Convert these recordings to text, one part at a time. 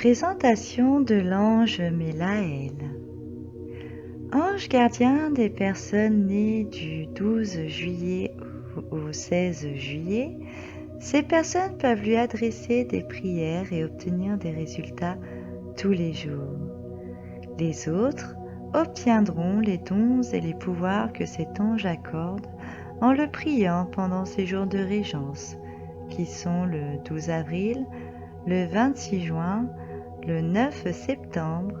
Présentation de l'ange Mélaël. Ange gardien des personnes nées du 12 juillet au 16 juillet, ces personnes peuvent lui adresser des prières et obtenir des résultats tous les jours. Les autres obtiendront les dons et les pouvoirs que cet ange accorde en le priant pendant ces jours de régence, qui sont le 12 avril, le 26 juin, le 9 septembre,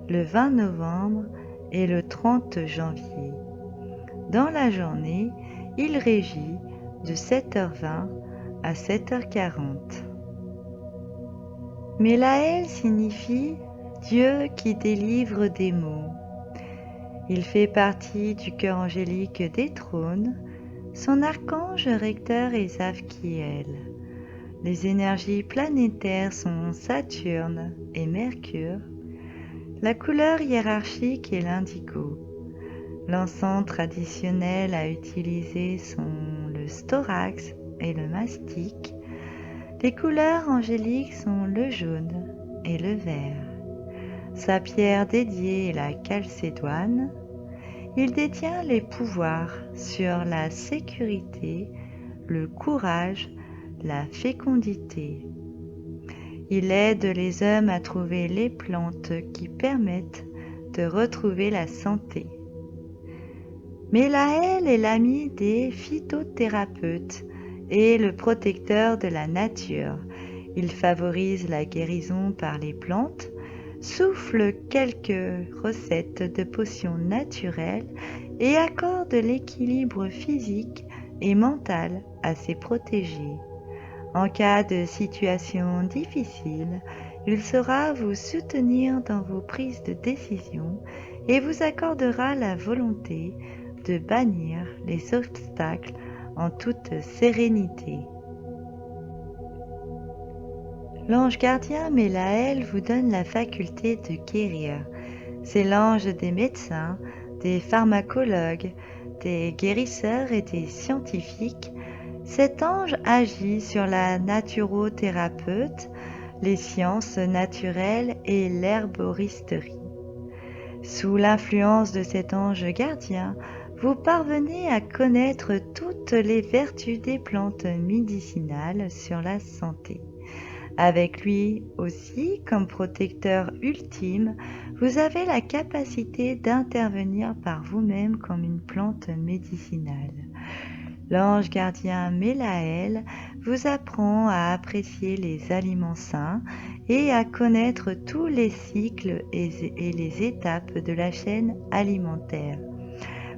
le 20 novembre et le 30 janvier. Dans la journée, il régit de 7h20 à 7h40. Mélaël signifie Dieu qui délivre des maux. Il fait partie du chœur angélique des trônes. Son archange recteur est Zadkiel. Les énergies planétaires sont Saturne et Mercure. La couleur hiérarchique est l'indigo. L'encens traditionnel à utiliser sont le storax et le mastic. Les couleurs angéliques sont le jaune et le vert. Sa pierre dédiée est la chalcédoine. Il détient les pouvoirs sur la sécurité, le courage, la fécondité. Il aide les hommes à trouver les plantes qui permettent de retrouver la santé. Mélaël est l'ami des phytothérapeutes et le protecteur de la nature. Il favorise la guérison par les plantes, souffle quelques recettes de potions naturelles et accorde l'équilibre physique et mental à ses protégés. En cas de situation difficile, il saura vous soutenir dans vos prises de décision et vous accordera la volonté de bannir les obstacles en toute sérénité. L'ange gardien Mélaël vous donne la faculté de guérir. C'est l'ange des médecins, des pharmacologues, des guérisseurs et des scientifiques. Cet ange agit sur la naturothérapeute, les sciences naturelles et l'herboristerie. Sous l'influence de cet ange gardien, vous parvenez à connaître toutes les vertus des plantes médicinales sur la santé. Avec lui aussi, comme protecteur ultime, vous avez la capacité d'intervenir par vous-même comme une plante médicinale. L'ange gardien Mélaël vous apprend à apprécier les aliments sains et à connaître tous les cycles et les étapes de la chaîne alimentaire.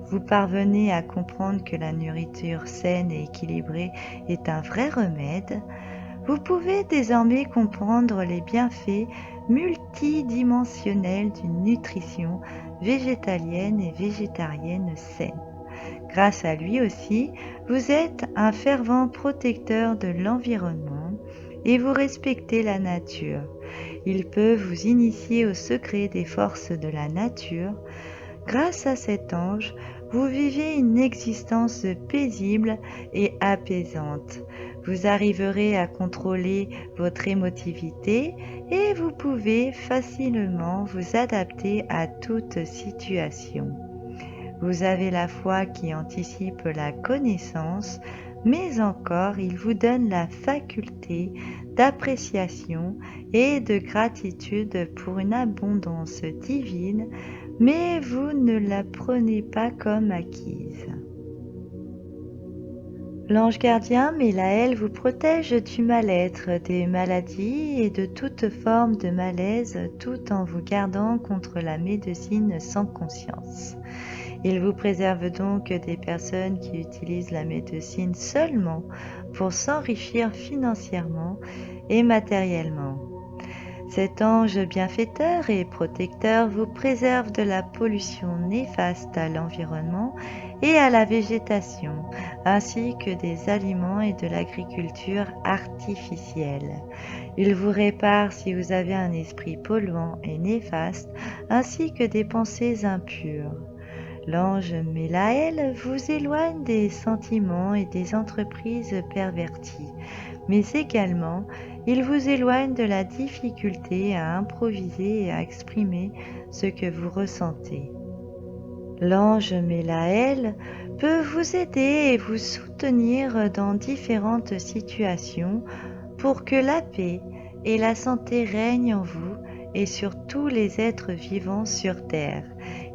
Vous parvenez à comprendre que la nourriture saine et équilibrée est un vrai remède. Vous pouvez désormais comprendre les bienfaits multidimensionnels d'une nutrition végétalienne et végétarienne saine. Grâce à lui aussi, vous êtes un fervent protecteur de l'environnement et vous respectez la nature. Il peut vous initier au secret des forces de la nature. Grâce à cet ange, vous vivez une existence paisible et apaisante. Vous arriverez à contrôler votre émotivité et vous pouvez facilement vous adapter à toute situation. Vous avez la foi qui anticipe la connaissance, mais encore il vous donne la faculté d'appréciation et de gratitude pour une abondance divine, mais vous ne la prenez pas comme acquise. L'ange gardien Mélaël vous protège du mal-être, des maladies et de toute forme de malaise, tout en vous gardant contre la médecine sans conscience. Il vous préserve donc des personnes qui utilisent la médecine seulement pour s'enrichir financièrement et matériellement. Cet ange bienfaiteur et protecteur vous préserve de la pollution néfaste à l'environnement et à la végétation, ainsi que des aliments et de l'agriculture artificielle. Il vous répare si vous avez un esprit polluant et néfaste, ainsi que des pensées impures. L'ange Mélaël vous éloigne des sentiments et des entreprises perverties, mais également Il vous éloigne de la difficulté à improviser et à exprimer ce que vous ressentez. L'ange Mélaël peut vous aider et vous soutenir dans différentes situations pour que la paix et la santé règnent en vous et sur tous les êtres vivants sur Terre.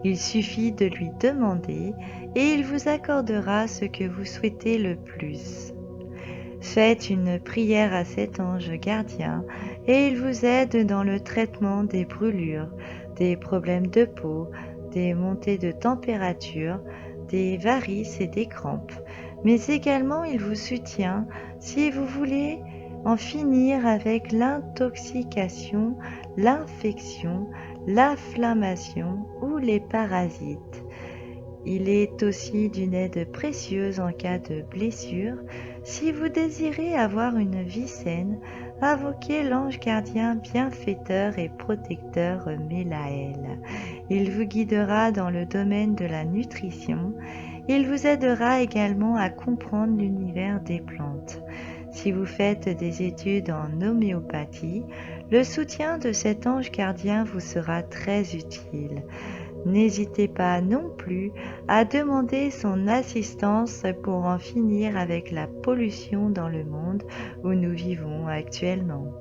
Il suffit de lui demander et il vous accordera ce que vous souhaitez le plus. Faites une prière à cet ange gardien et il vous aide dans le traitement des brûlures, des problèmes de peau, des montées de température, des varices et des crampes. Mais également il vous soutient si vous voulez en finir avec l'intoxication, l'infection, l'inflammation ou les parasites. Il est aussi d'une aide précieuse en cas de blessure. Si vous désirez avoir une vie saine, invoquez l'ange gardien bienfaiteur et protecteur Mélaël. Il vous guidera dans le domaine de la nutrition. Il vous aidera également à comprendre l'univers des plantes. Si vous faites des études en homéopathie, le soutien de cet ange gardien vous sera très utile. N'hésitez pas non plus à demander son assistance pour en finir avec la pollution dans le monde où nous vivons actuellement.